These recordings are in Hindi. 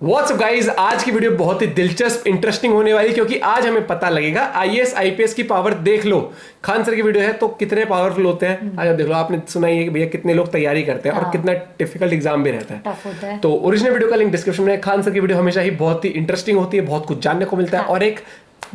व्हाट्सअप गाइज, आज की वीडियो बहुत ही दिलचस्प इंटरेस्टिंग होने वाली, क्योंकि आज हमें पता लगेगा आईएएस आईपीएस की पावर। देख लो, खान सर की वीडियो है तो कितने पावरफुल होते हैं। आज देख लो, आपने सुना ही है कि भैया कितने लोग तैयारी करते हैं और कितना डिफिकल्ट एग्जाम भी रहता है, टफ होता है। तो ओरिजिनल वीडियो का लिंक डिस्क्रिप्शन में है। खान सर की वीडियो हमेशा ही बहुत ही इंटरेस्टिंग होती है, बहुत कुछ जानने को मिलता है और एक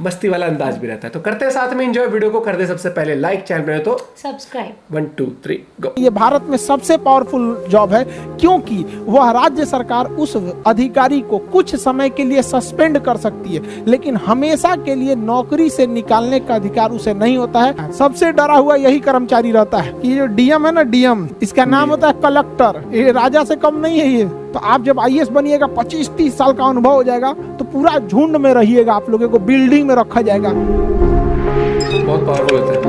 मस्ती वाला अंदाज भी रहता है। तो करते हैं साथ में एंजॉय। वीडियो को कर दे सबसे पहले लाइक, चैनल पे तो सब्सक्राइब। 1 2 3 गो। ये भारत में सबसे पावरफुल जॉब है, क्योंकि वह राज्य सरकार उस अधिकारी को कुछ समय के लिए सस्पेंड कर सकती है, लेकिन हमेशा के लिए नौकरी से निकालने का अधिकार उसे नहीं होता है। सबसे डरा हुआ यही कर्मचारी रहता है कि जो डीएम है ना, डीएम इसका नाम होता है कलेक्टर। ये राजा से कम नहीं है ये। तो आप जब आईएएस बनिएगा, 25-30 साल का अनुभव हो जाएगा, तो पूरा झुंड में रहिएगा, आप लोगों को बिल्डिंग में रखा जाएगा। बहुत पावरफुल होता है।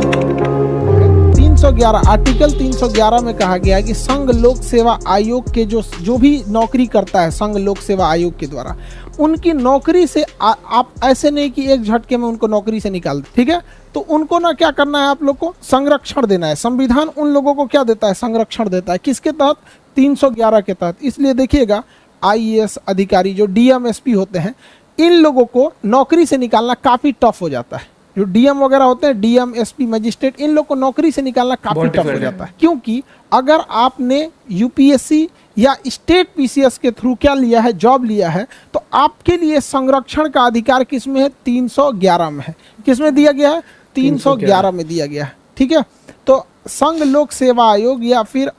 311 आर्टिकल 311 में कहा गया है कि संघ लोक सेवा आयोग के जो भी नौकरी करता है संघ लोक सेवा आयोग के द्वारा, उनकी नौकरी से आप ऐसे नहीं कि एक झटके में उनको नौकरी से निकाल दे, ठीक है। तो उनको ना क्या करना है, आप लोग को संरक्षण देना है। संविधान उन लोगों को क्या देता है, संरक्षण देता है। किसके तहत? 311 के तहत। इसलिए देखिएगा, आईएएस अधिकारी जो डीएम एसपी होते हैं, इन लोगों को नौकरी से निकालना काफी टफ हो जाता है। जो डीएम वगैरह होते हैं, डीएम एसपी मजिस्ट्रेट, इन लोग को नौकरी से निकालना काफी टफ हो जाता है। क्योंकि अगर आपने यूपीएससी या स्टेट पीसीएस के थ्रू क्या लिया है, जॉब लिया है, तो आपके लिए संरक्षण का अधिकार किसमें है? 311 में है। किसमें दिया गया है? 311 में दिया गया है, ठीक है। तो संघ लोक सेवा आयोग या फिर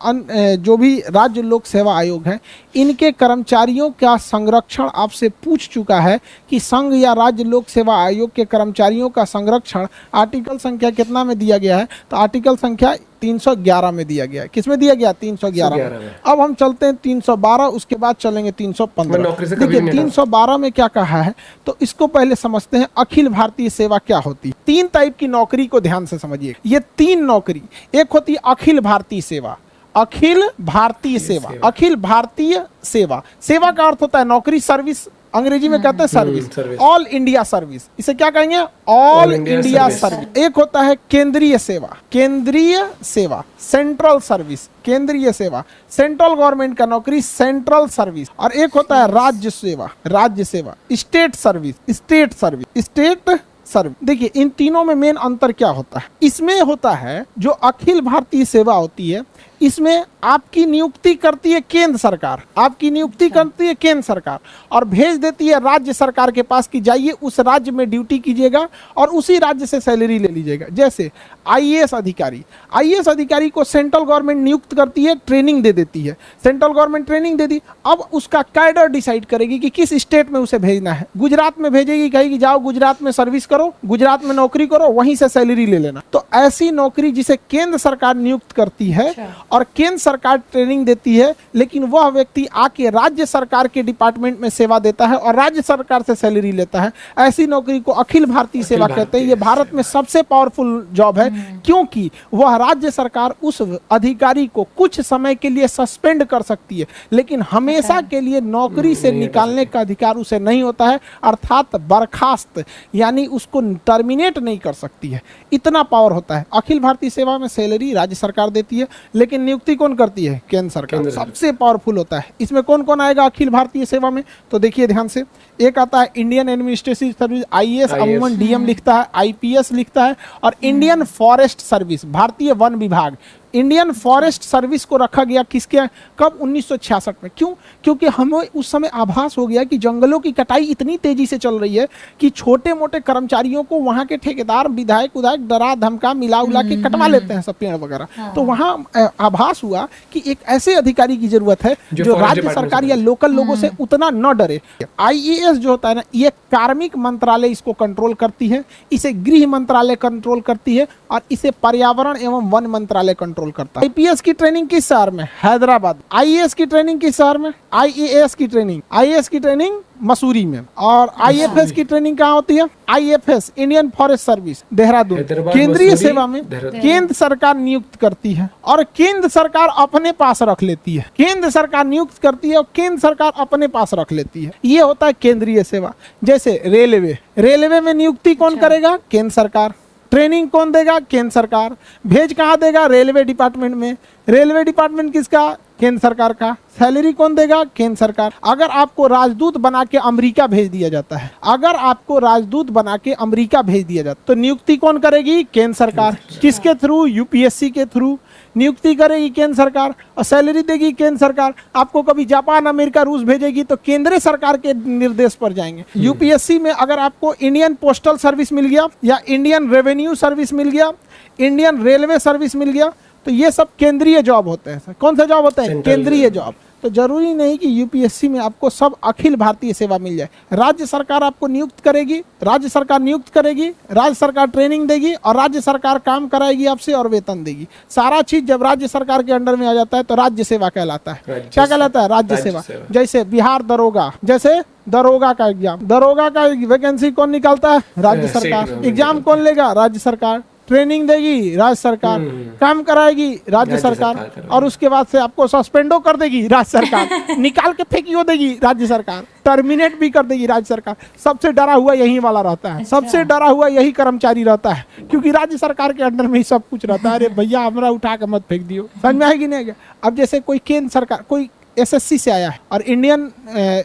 जो भी राज्य लोक सेवा आयोग है, इनके कर्मचारियों का संरक्षण आपसे पूछ चुका है कि संघ या राज्य लोक सेवा आयोग के कर्मचारियों का संरक्षण आर्टिकल संख्या कितना में दिया गया है? तो आर्टिकल संख्या 311 में दिया गया है। किसमें दिया गया? 311 में। अब हम चलते हैं 312, उसके बाद चलेंगे 315। देखिए 312 में क्या कहा है, तो इसको पहले समझते हैं। अखिल भारतीय सेवा क्या होती है? 3 टाइप की नौकरी को ध्यान से समझिए। ये 3 नौकरी, एक होती है अखिल भारतीय सेवा। अखिल भारतीय सेवा, अखिल भारतीय सेवा, सेवा का अर्थ होता है नौकरी, सर्विस, अंग्रेजी में कहते हैं सर्विस। ऑल इंडिया सर्विस, इसे क्या कहेंगे? All India service. एक होता है केंद्रीय सेवा, केंद्रीय सेवा, सेंट्रल सर्विस, केंद्रीय सेवा, सेंट्रल गवर्नमेंट का नौकरी, सेंट्रल सर्विस। और एक होता है राज्य सेवा, राज्य सेवा, state service, state service, state service. देखिए इन तीनों में मेन अंतर क्या होता है? इसमें होता है जो अखिल भारतीय सेवा होती है, इसमें आपकी नियुक्ति करती है केंद्र सरकार, आपकी नियुक्ति करती है केंद्र सरकार और भेज देती है राज्य सरकार के पास कि जाइए उस राज्य में ड्यूटी कीजिएगा और उसी राज्य से सैलरी ले लीजिएगा। जैसे आईएएस अधिकारी, आईएएस अधिकारी को सेंट्रल गवर्नमेंट नियुक्त करती है, ट्रेनिंग दे देती है, सेंट्रल गवर्नमेंट ट्रेनिंग दे दी। अब उसका कैडर डिसाइड करेगी कि किस स्टेट में उसे भेजना है। गुजरात में भेजेगी, कहेगी जाओ गुजरात में सर्विस करो, गुजरात में नौकरी करो, वहीं से सैलरी ले लेना। तो ऐसी नौकरी जिसे केंद्र सरकार नियुक्त करती है और केंद्र सरकार ट्रेनिंग देती है, लेकिन वह व्यक्ति आके राज्य सरकार के डिपार्टमेंट में सेवा देता है और राज्य सरकार से सैलरी लेता है, ऐसी नौकरी को अखिल भारतीय सेवा कहते हैं। ये भारत में सबसे पावरफुल जॉब है, क्योंकि वह राज्य सरकार उस अधिकारी को कुछ समय के लिए सस्पेंड कर सकती है, लेकिन हमेशा के लिए नौकरी से निकालने का अधिकार उसे नहीं होता है, अर्थात बर्खास्त, यानी उसको टर्मिनेट नहीं कर सकती है। इतना पावर होता है। अखिल भारतीय सेवा में सैलरी राज्य सरकार देती है, लेकिन नियुक्ति कौन करती है? केंद्र सरकार। सबसे पावरफुल होता है। इसमें कौन कौन आएगा अखिल भारतीय सेवा में? तो देखिए ध्यान से, एक आता है इंडियन एडमिनिस्ट्रेटिव सर्विस, आईएएस अमूमन डीएम लिखता है, आईपीएस लिखता है, और इंडियन फॉरेस्ट सर्विस, भारतीय वन विभाग। इंडियन फॉरेस्ट सर्विस को रखा गया किसके? कब? 1966 में। क्यों? क्योंकि हमें उस समय आभास हो गया कि जंगलों की कटाई इतनी तेजी से चल रही है कि छोटे मोटे कर्मचारियों को वहां के ठेकेदार, विधायक उधायक डरा धमका मिला उला के कटवा लेते हैं सब पेड़ वगैरह। तो वहां आभास हुआ कि एक ऐसे अधिकारी की जरूरत है जो राज्य सरकार या लोकल लोगों से उतना न डरे। आईएएस जो होता है ना, ये कार्मिक मंत्रालय इसको कंट्रोल करती है, इसे गृह मंत्रालय कंट्रोल करती है और इसे पर्यावरण एवं वन मंत्रालय कंट्रोल करता है। आईपीएस की ट्रेनिंग किस शहर में? हैदराबाद। आईएएस की ट्रेनिंग किस शहर में? आईएएस की ट्रेनिंग, आईएएस की ट्रेनिंग मसूरी में। और आईएफएस की ट्रेनिंग कहाँ होती है? IFS Indian forest service, Dehradun. केंद्रीय सेवा में केंद्र सरकार नियुक्त करती है और केंद्र सरकार अपने पास रख लेती है। केंद्र सरकार नियुक्त करती है और केंद्र सरकार अपने पास रख लेती है। ये होता है केंद्रीय सेवा। जैसे रेलवे, रेलवे में नियुक्ति कौन करेगा? केंद्र सरकार। ट्रेनिंग कौन देगा? केंद्र सरकार। भेज कहाँ देगा? रेलवे डिपार्टमेंट में। रेलवे डिपार्टमेंट किसका? केंद्र सरकार का। सैलरी कौन देगा? केंद्र सरकार। अगर आपको राजदूत बना के अमेरिका भेज दिया जाता है, अगर आपको राजदूत बना के अमेरिका भेज दिया जाता तो नियुक्ति कौन करेगी? केंद्र सरकार। किसके थ्रू? यूपीएससी के थ्रू नियुक्ति करेगी केंद्र सरकार और सैलरी देगी केंद्र सरकार। आपको कभी जापान, अमेरिका, रूस भेजेगी तो केंद्र सरकार के निर्देश पर जाएंगे। यूपीएससी में अगर आपको इंडियन पोस्टल सर्विस मिल गया या इंडियन रेवेन्यू सर्विस मिल गया, इंडियन रेलवे सर्विस मिल गया, तो ये सब केंद्रीय जॉब होते हैं। कौन सा जॉब होता है? केंद्रीय जॉब। तो जरूरी नहीं कि यूपीएससी में आपको सब अखिल भारतीय सेवा मिल जाए। राज्य सरकार आपको नियुक्त करेगी, राज्य सरकार नियुक्त करेगी, राज्य सरकार ट्रेनिंग देगी और राज्य सरकार काम कराएगी आपसे और वेतन देगी। सारा चीज जब राज्य सरकार के अंडर में आ जाता है तो राज्य सेवा कहलाता है। क्या कहलाता है? राज्य सेवा। जैसे बिहार दरोगा, जैसे दरोगा का एग्जाम, दरोगा का वैकेंसी कौन निकालता है? राज्य सरकार। एग्जाम कौन लेगा? राज्य सरकार। ट्रेनिंग देगी राज्य सरकार, काम कराएगी राज्य सरकार और उसके बाद से आपको सस्पेंडो कर देगी राज्य सरकार, निकाल के फेंकियो देगी राज्य सरकार, टर्मिनेट भी कर देगी राज्य सरकार। सबसे डरा हुआ यही वाला रहता है, सबसे डरा हुआ यही कर्मचारी रहता है, क्योंकि राज्य सरकार के अंडर में ही सब कुछ रहता है। अरे भैया हमरा उठा के मत फेंक दियो। समझ में आएगी नहीं? अब जैसे कोई केंद्र सरकार, कोई एसएससी से आया है और Indian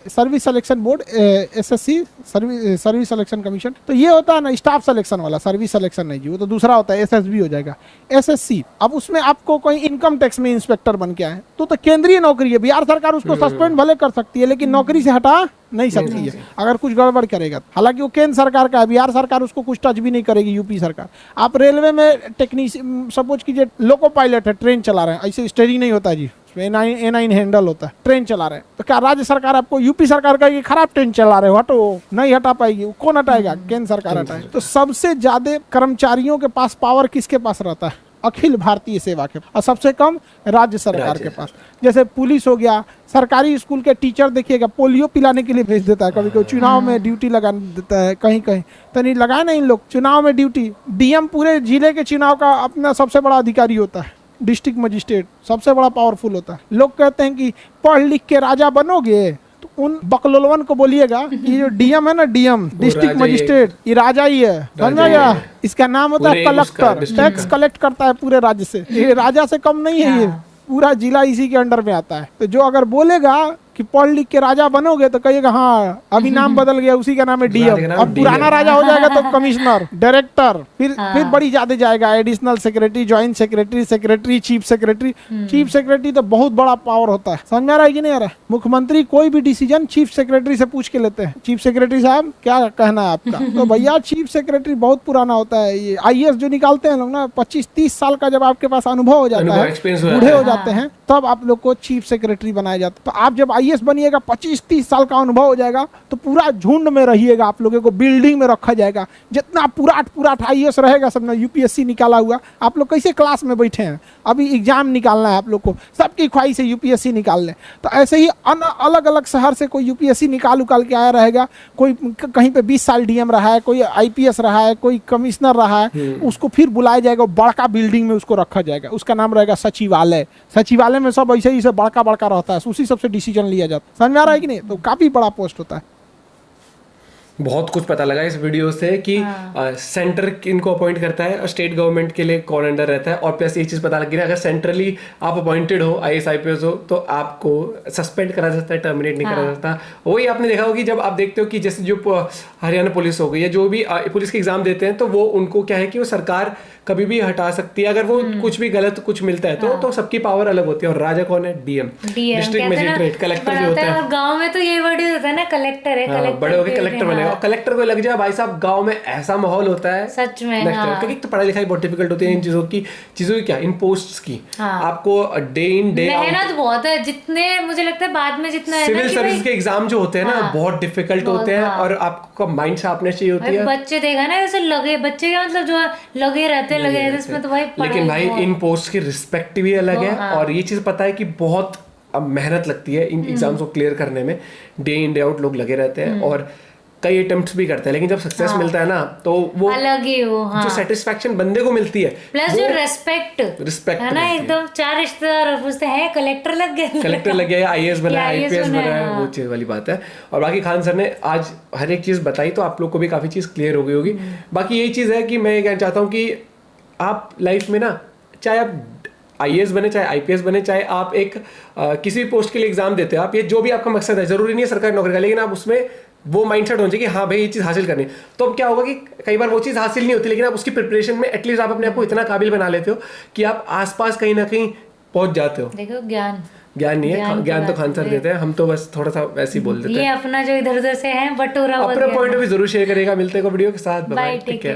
service selection board, SSC service selection commission, तो ये होता है ना स्टाफ सिलेक्शन वाला, सर्विस सिलेक्शन नहीं जी, वो तो दूसरा होता है, एसएसबी हो जाएगा। एसएससी, अब उसमें आपको कोई इनकम टैक्स में इंस्पेक्टर बन के आए तो केंद्रीय नौकरी है। बिहार सरकार उसको सस्पेंड भले कर सकती है लेकिन नौकरी से हटा नहीं सकती है अगर कुछ गड़बड़ करेगा। हालांकि वो केंद्र सरकार का है, बिहार सरकार उसको कुछ टच भी नहीं करेगी, यूपी सरकार। आप रेलवे में टेक्नीशियन, सपोज कीजिए लोको पायलट है, ट्रेन चला रहे हैं, ऐसे स्टीयरिंग नहीं होता जी, A9 हैंडल होता है, ट्रेन चला रहे हैं, तो क्या राज्य सरकार आपको, यूपी सरकार का ये खराब ट्रेन चला रहे हो हटो, नहीं हटा पाएगी? कौन हटाएगा? केंद्र सरकार हटाएगी। तो सबसे ज्यादा कर्मचारियों के पास पावर किसके पास रहता है? अखिल भारतीय सेवा के, और सबसे कम राज्य सरकार के पास। जैसे पुलिस हो गया, सरकारी स्कूल के टीचर देखिएगा पोलियो पिलाने के लिए भेज देता है, कभी कभी चुनाव में ड्यूटी लगा देता है, कहीं कहीं तो नहीं लगाए ना इन लोग चुनाव में ड्यूटी। डीएम पूरे जिले के चुनाव का अपना सबसे बड़ा अधिकारी होता है, डिस्ट्रिक्ट मजिस्ट्रेट सबसे बड़ा पावरफुल होता है। लोग कहते हैं कि पढ़ लिख के राजा बनोगे, तो उन बकलोलवन को बोलिएगा कि जो डीएम है ना, डीएम डिस्ट्रिक्ट मजिस्ट्रेट, ये राजा ही है, समझा गया? इसका नाम होता है कलेक्टर, टैक्स कलेक्ट करता है पूरे राज्य से। ये राजा से कम नहीं है, ये पूरा जिला इसी के अंडर में आता है। तो जो अगर बोलेगा कि पढ़ लिख के राजा बनोगे तो कहिएगा हाँ अभी नाम बदल गया, उसी का नाम है डीएम, और पुराना राजा हो जाएगा तो कमिश्नर, डायरेक्टर, फिर बड़ी ज्यादा जाएगा, additional secretary, joint secretary, secretary, chief secretary. Chief secretary तो बहुत बड़ा पावर होता है, समझ में आ रहा है कि नहीं आ रहा? मुख्यमंत्री कोई भी डिसीजन चीफ सेक्रेटरी से पूछ के लेते हैं, चीफ सेक्रेटरी साहब क्या कहना है आपका? तो भैया चीफ सेक्रेटरी बहुत पुराना होता है। ये आईएएस जो निकालते हैं लोग ना, 25-30 साल का जब आपके पास अनुभव हो जाता है, बूढ़े हो जाते हैं, तब आप लोग को चीफ सेक्रेटरी बनाया जाता है। तो आप जब आईएएस बनिएगा, 25-30 साल का अनुभव हो जाएगा, तो पूरा झुंड में रहिएगा, आप लोगों को बिल्डिंग में रखा जाएगा। जितना पूरा आईएएस रहेगा सब ना, यूपीएससी निकाला हुआ, आप लोग कैसे क्लास में बैठे हैं, अभी एग्जाम निकालना है आप लोग को, सबकी ख्वाहिश है यूपीएससी निकाल लें। तो ऐसे ही अलग अलग शहर से कोई यूपीएससी निकाल के आया रहेगा, कोई कहीं पे 20 साल डीएम रहा है, कोई आईपीएस रहा है, कोई कमिश्नर रहा है, उसको फिर बुलाया जाएगा, बड़का बिल्डिंग में उसको रखा जाएगा, उसका नाम रहेगा सचिवालय। सचिवालय में सब ऐसे ही सब बड़का रहता है, उसी सबसे डिसीजन लिया जाता है। समझ में आ रहा है कि नहीं? तो काफी बड़ा पोस्ट होता है। बहुत कुछ पता लगा इस वीडियो से कि सेंटर किनको अपॉइंट करता है और स्टेट गवर्नमेंट के लिए कौन अंडर रहता है, और प्लस ये चीज़ पता लगी ना, अगर सेंट्रली आप अपॉइंटेड हो, आईएएस आईपीएस हो, तो आपको सस्पेंड करा सकता है, टर्मिनेट नहीं करा सकता। वही आपने देखा होगा कि जब आप देखते हो कि जैसे जो हरियाणा पुलिस हो गई या जो भी पुलिस के एग्जाम देते हैं, तो वो उनको क्या है कि वो सरकार कभी भी हटा सकती है अगर वो कुछ भी गलत कुछ मिलता है तो सबकी पावर अलग होती है। और राजा कौन है? डीएम, डिस्ट्रिक्ट मजिस्ट्रेट, कलेक्टर जो होता है। और गांव में तो ये वर्ड होता है ना, कलेक्टर है, कलेक्टर बड़े होके कलेक्टर बनेगा। कलेक्टर को लग जाए भाई साहब, गांव में ऐसा माहौल होता है सच में, क्योंकि तो पढ़ाई लिखाई बहुत डिफिकल्ट होती है इन चीजों की क्या, इन पोस्ट्स की। आपको डे इन डे मेहनत बहुत है, जितने मुझे लगता है बाद में जितना सिविल सर्विस के एग्जाम जो होते हैं ना, बहुत डिफिकल्ट होते हैं, और आपको माइंड शार्पनेस चाहिए होती है। बच्चे देखा ना ऐसे लगे, बच्चे क्या मतलब जो लगे रहते इसमें, तो लेकिन भाई इन पोस्ट की रिस्पेक्ट भी अलग है। और ये चीज पता है कि बहुत मेहनत लगती है इन एग्जाम्स को क्लियर करने में, डे इन डे आउट लोग लगे रहते हैं और कई अटेम्प्ट्स भी करते हैं, लेकिन जब सक्सेस मिलता है ना, तो वो अलग ही हो, जो सेटिस्फैक्शन बंदे को मिलती है, प्लस जो रिस्पेक्ट है ना, एकदम 4 रिश्तेदार पूछते हैं कलेक्टर लग गया, आईएएस बना, आईपीएस बना, वो चीज वाली बात है। और बाकी खान सर ने आज हर एक चीज बताई, तो आप लोग को भी काफी चीज क्लियर हो गई होगी। बाकी यही चीज है कि मैं कहना चाहता हूँ कि आप लाइफ में ना, चाहे आप IAS बने, चाहे IPS बने, चाहे आप एक किसी भी पोस्ट के लिए एग्जाम देते हो, आप ये जो भी आपका मकसद है, जरूरी नहीं है सरकारी नौकरी का, लेकिन आप उसमें वो माइंडसेट होना चाहिए कि हाँ भाई ये चीज़ हासिल करनी है। तो अब क्या होगा कि कई बार वो चीज़ हासिल नहीं होती, लेकिन आप उसकी प्रिपरेशन में एटलीस्ट आप अपने आप को इतना काबिल बना लेते हो कि आप आसपास कहीं ना कहीं पहुंच जाते हो। देखो ज्ञान नहीं है, ज्ञान तो खान सर देते हैं, हम तो बस थोड़ा सा वैसे ही बोल देते हैं। ये अपना जो इधर उधर से है बटोरा अपना पॉइंट ऑफ व्यू जरूर शेयर करेगा। मिलते हैं वीडियो के साथ, बाय, टेक केयर।